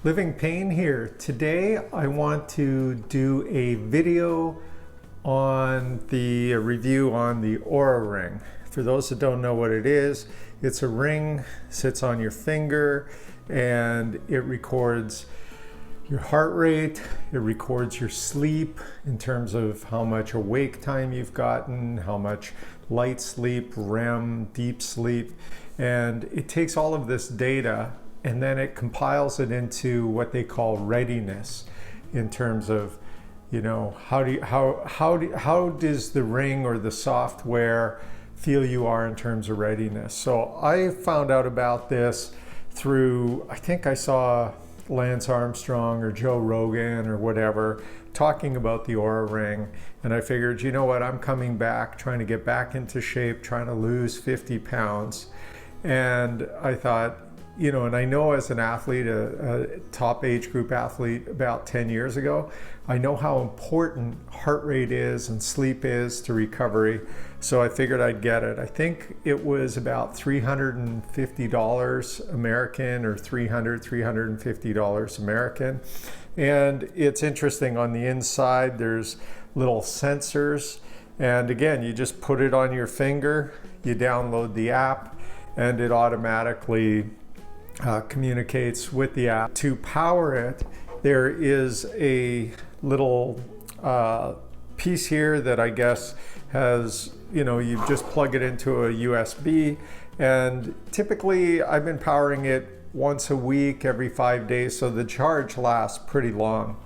Living Payne here. Today I want to do a video on the review on the Oura Ring. For those that don't know what it is, it's a ring, sits on your finger, and it records your heart rate, it records your sleep in terms of how much awake time you've gotten, how much light sleep, REM, deep sleep, and it takes all of this data and then it compiles it into what they call readiness in terms of, how does the ring or the software feel you are in terms of readiness. So I found out about this through, I think I saw Lance Armstrong or Joe Rogan or whatever talking about the Oura Ring, and I figured, you know what, I'm coming back, trying to get back into shape, trying to lose 50 pounds. And I thought, and I know as an athlete, a top age group athlete about 10 years ago, I know how important heart rate is and sleep is to recovery. So I figured I'd get it. I think it was about $350 American or $350 American. And it's interesting, on the inside, there's little sensors. And again, you just put it on your finger, you download the app, and it automatically communicates with the app. To power it, there is a little piece here that I guess has, you just plug it into a USB, and typically I've been powering it once a week, every 5 days, so the charge lasts pretty long.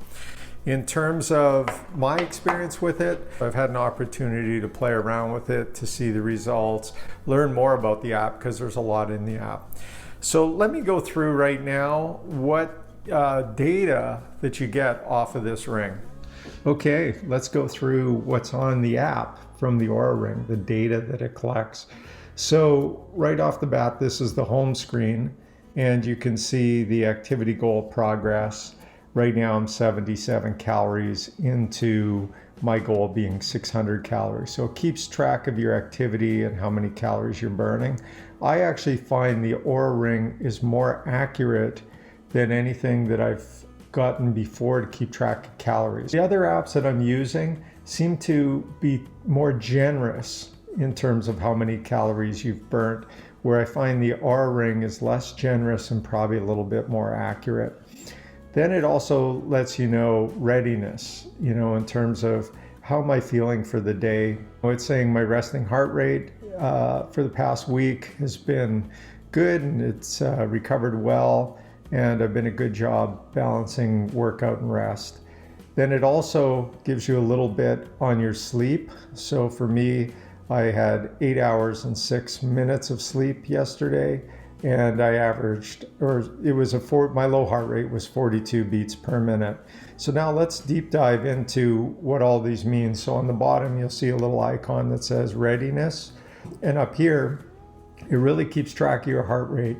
In terms of my experience with it, I've had an opportunity to play around with it, to see the results, learn more about the app, because there's a lot in the app. So let me go through right now what data that you get off of this ring. Okay, let's go through what's on the app from the Oura Ring, the data that it collects. So right off the bat, this is the home screen, and you can see the activity goal progress. Right now I'm 77 calories into my goal being 600 calories. So it keeps track of your activity and how many calories you're burning. I actually find the Oura Ring is more accurate than anything that I've gotten before to keep track of calories. The other apps that I'm using seem to be more generous in terms of how many calories you've burnt, where I find the Oura Ring is less generous and probably a little bit more accurate. Then it also lets you know readiness, in terms of how am I feeling for the day. It's saying my resting heart rate for the past week has been good, and it's recovered well, and I've been a good job balancing workout and rest. Then it also gives you a little bit on your sleep. So for me, I had 8 hours and 6 minutes of sleep yesterday, and I averaged, my low heart rate was 42 beats per minute. So now let's deep dive into what all these mean. So on the bottom, you'll see a little icon that says readiness. And up here, it really keeps track of your heart rate.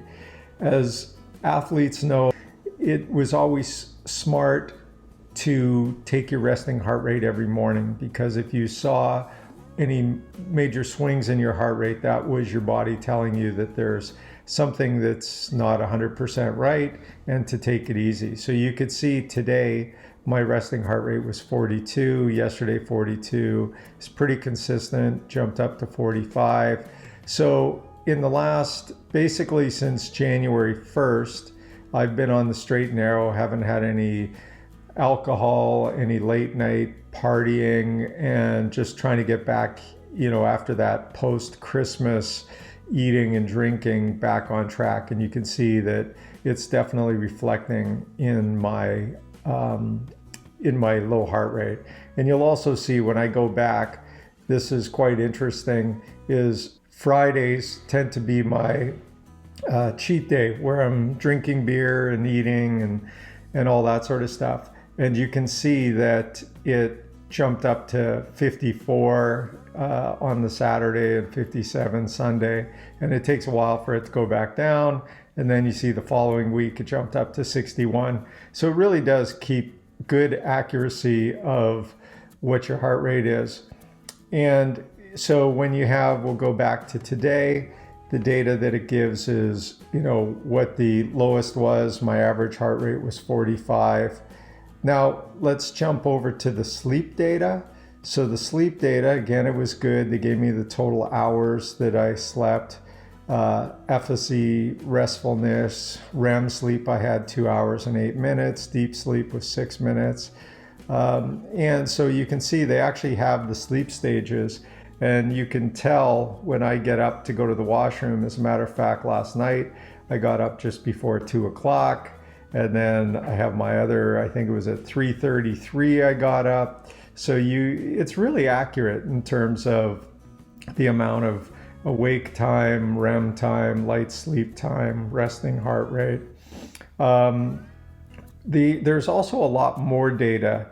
As athletes know, it was always smart to take your resting heart rate every morning, because if you saw any major swings in your heart rate, that was your body telling you that there's something that's not 100% right, and to take it easy. So you could see today my resting heart rate was 42, yesterday 42. It's pretty consistent, jumped up to 45. So in the last, basically since January 1st, I've been on the straight and narrow, haven't had any alcohol, any late night partying, and just trying to get back, after that post-Christmas eating and drinking, back on track. And you can see that it's definitely reflecting in my low heart rate. And you'll also see when I go back, this is quite interesting, is Fridays tend to be my cheat day, where I'm drinking beer and eating and all that sort of stuff. And you can see that it jumped up to 54 on the Saturday and 57 Sunday, and it takes a while for it to go back down. And then you see the following week it jumped up to 61. So it really does keep good accuracy of what your heart rate is. And so when we'll go back to today, the data that it gives is, what the lowest was. My average heart rate was 45. Now let's jump over to the sleep data. So the sleep data, again, it was good. They gave me the total hours that I slept, FSE, restfulness, REM sleep. I had 2 hours and 8 minutes. Deep sleep was 6 minutes. And so you can see they actually have the sleep stages, and you can tell when I get up to go to the washroom. As a matter of fact, last night I got up just before 2 o'clock, and then I have my other, I think it was at 3:33 I got up. So it's really accurate in terms of the amount of awake time, REM time, light sleep time, resting heart rate. There's also a lot more data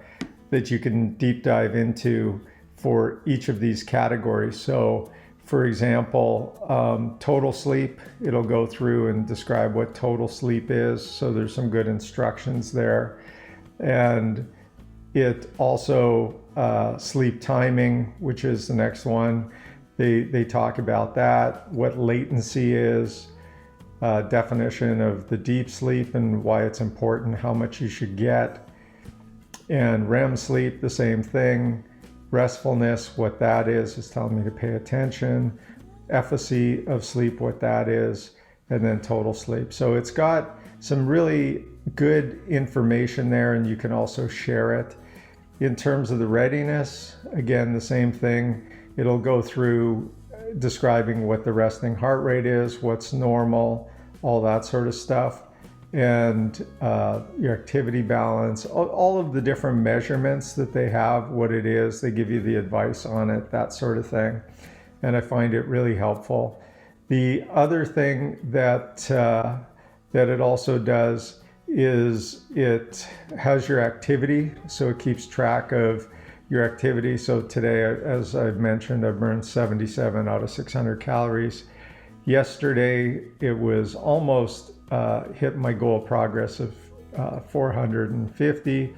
that you can deep dive into for each of these categories. So for example, total sleep, it'll go through and describe what total sleep is. So there's some good instructions there. And it also, sleep timing, which is the next one. They talk about that, what latency is, definition of the deep sleep and why it's important, how much you should get. And REM sleep, the same thing. Restfulness, what that is telling me to pay attention. Efficacy of sleep, what that is, and then total sleep. So it's got some really good information there, and you can also share it. In terms of the readiness, again, the same thing. It'll go through describing what the resting heart rate is, what's normal, all that sort of stuff, and your activity balance, all of the different measurements that they have, what it is, they give you the advice on it, that sort of thing. And I find it really helpful. The other thing that it also does is it has your activity, so it keeps track of your activity. So today, as I've mentioned, I burned 77 out of 600 calories. Yesterday, it was almost hit my goal progress of 450.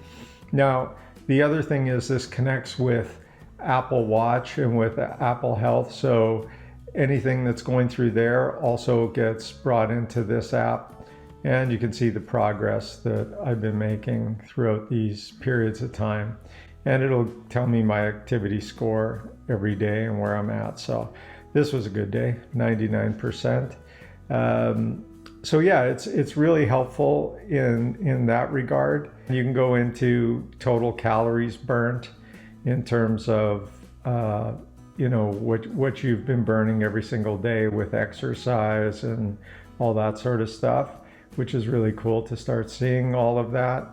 Now, the other thing is this connects with Apple Watch and with Apple Health. So anything that's going through there also gets brought into this app. And you can see the progress that I've been making throughout these periods of time. And it'll tell me my activity score every day and where I'm at. So this was a good day, 99%. So yeah, it's really helpful in that regard. You can go into total calories burnt in terms of what you've been burning every single day with exercise and all that sort of stuff, which is really cool to start seeing all of that.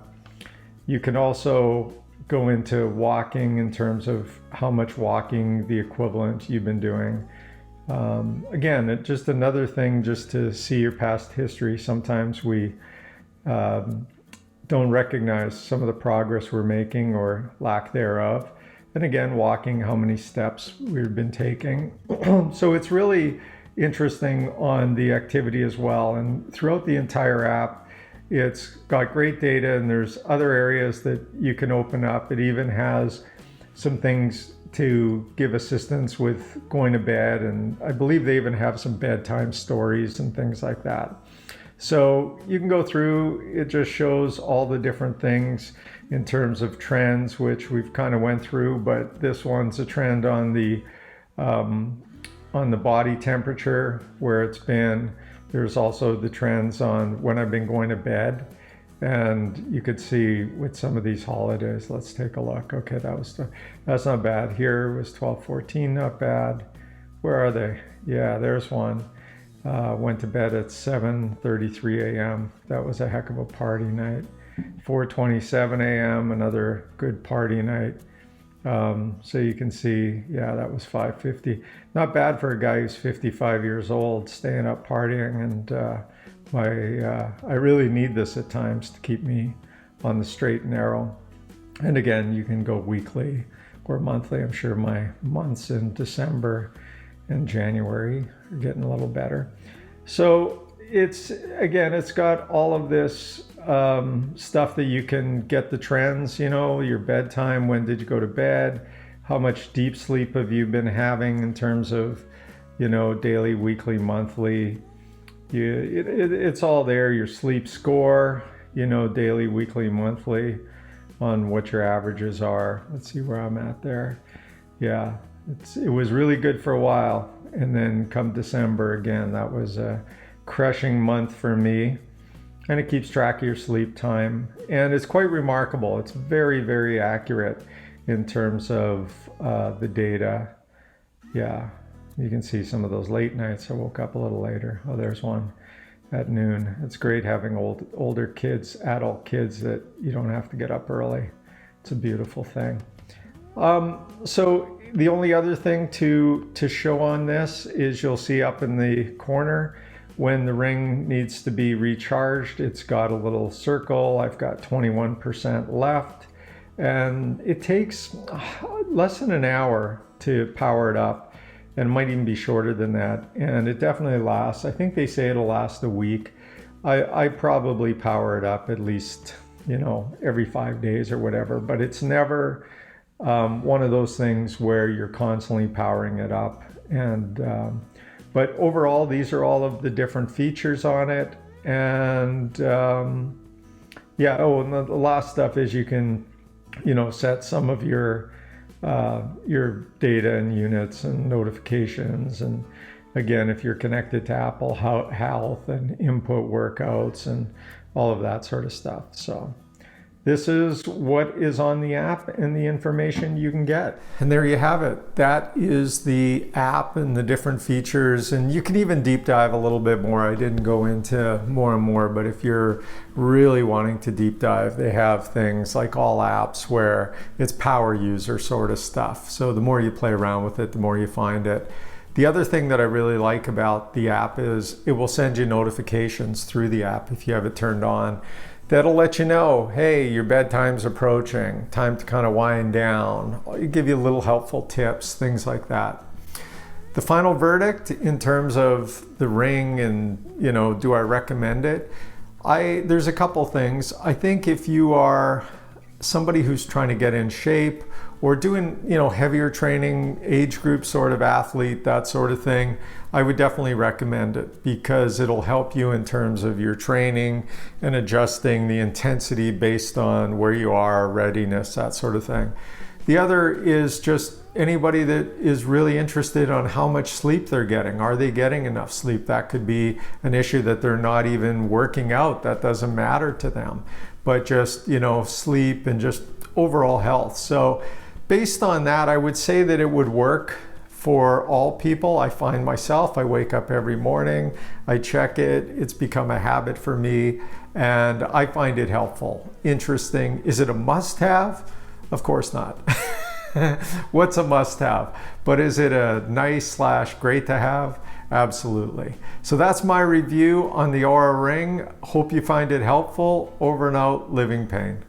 You can also go into walking in terms of how much walking, the equivalent you've been doing. Again, just another thing just to see your past history. Sometimes we don't recognize some of the progress we're making or lack thereof. And again, walking, how many steps we've been taking. So it's really interesting on the activity as well. And throughout the entire app, it's got great data, and there's other areas that you can open up. It even has some things to give assistance with going to bed, and I believe they even have some bedtime stories and things like that. So you can go through, it just shows all the different things in terms of trends, which we've kind of went through, but this one's a trend on the body temperature, where it's been. There's also the trends on when I've been going to bed. And you could see with some of these holidays, let's take a look. Okay, that's not bad. Here was 12:14, not bad. Where are they? Yeah, there's one. Went to bed at 7:33 a.m. That was a heck of a party night. 4:27 a.m., another good party night. So you can see, yeah, that was 5:50. Not bad for a guy who's 55 years old, staying up partying, and I really need this at times to keep me on the straight and narrow. And again, you can go weekly or monthly. I'm sure my months in December and January are getting a little better. So it's got all of this stuff that you can get the trends, your bedtime, when did you go to bed, how much deep sleep have you been having in terms of you know, daily, weekly, monthly. It's all there. Your sleep score, you know, daily, weekly, monthly, on what your averages are. Let's see where I'm at there. Yeah, it was really good for a while. And then come December again, that was a crushing month for me. And it keeps track of your sleep time. And it's quite remarkable. It's very, very accurate in terms of the data. Yeah, you can see some of those late nights. I woke up a little later. Oh, there's one at noon. It's great having older kids, adult kids, that you don't have to get up early. It's a beautiful thing. So the only other thing to show on this is you'll see up in the corner when the ring needs to be recharged, it's got a little circle. I've got 21% left, and it takes less than an hour to power it up, and it might even be shorter than that. And it definitely lasts. I think they say it'll last a week. I probably power it up at least, you know, every 5 days or whatever, but it's never one of those things where you're constantly powering it up. And but overall, these are all of the different features on it. And yeah, oh, and the last stuff is you can, you know, set some of your data and units and notifications. And again, if you're connected to Apple Health and input workouts and all of that sort of stuff. So this is what is on the app and the information you can get. And there you have it. That is the app and the different features. And you can even deep dive a little bit more. I didn't go into more and more, but if you're really wanting to deep dive, they have things like all apps where it's power user sort of stuff. So the more you play around with it, the more you find it. The other thing that I really like about the app is it will send you notifications through the app if you have it turned on. That'll let you know, hey, your bedtime's approaching, time to kind of wind down. It'll give you little helpful tips, things like that. The final verdict in terms of the ring and, you know, do I recommend it? There's a couple things. I think if you are somebody who's trying to get in shape or doing, you know, heavier training, age group sort of athlete, that sort of thing, I would definitely recommend it because it'll help you in terms of your training and adjusting the intensity based on where you are, readiness, that sort of thing. The other is just anybody that is really interested on how much sleep they're getting. Are they getting enough sleep? That could be an issue that they're not even working out. That doesn't matter to them, but just, you know, sleep and just overall health. So based on that, I would say that it would work for all people. I find myself, I wake up every morning, I check it, it's become a habit for me, and I find it helpful, interesting. Is it a must-have? Of course not. What's a must-have? But is it a nice / great to have? Absolutely. So that's my review on the Oura Ring. Hope you find it helpful. Over and out, living Payne.